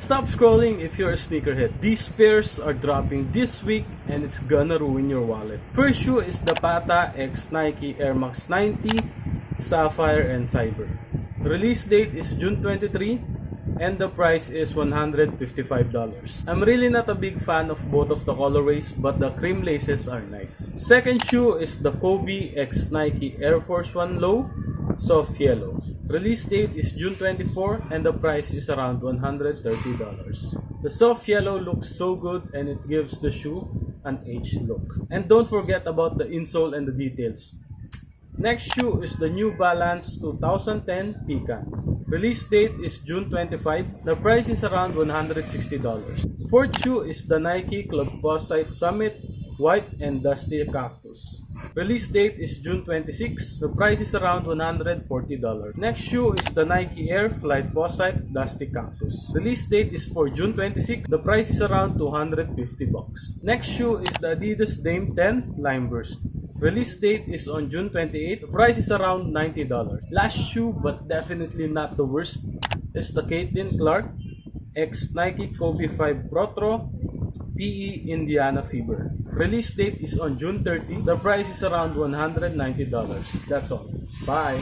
Stop scrolling if you're a sneakerhead. These pairs are dropping this week and it's gonna ruin your wallet. First shoe is the Pata X Nike Air Max 90 Sapphire and Cyber. Release date is June 23 and the price is $155. I'm really not a big fan of both of the colorways, but the cream laces are nice. Second shoe is the Kobe X Nike Air Force 1 Low Soft Yellow. Release date is June 24 and the price is around $130. The soft yellow looks so good and it gives the shoe an aged look. And don't forget about the insole and the details. Next shoe is the New Balance 2010 Pecan. Release date is June 25. The price is around $160. Fourth shoe is the Nike Club Posite Summit White and Dusty Cactus. Release date is June 26. The price is around $140. Next shoe is the Nike Air Flight Posite Dusty Cactus. Release date is for June 26. The price is around $250. Next shoe is the Adidas Dame 10 Lime Burst. Release date is on June 28. The price is around $90. Last shoe, but definitely not the worst, is the Caitlin Clark X Nike Kobe 5 Protro PE Indiana Fever. Release date is on June 30. The price is around $190. That's all. Bye!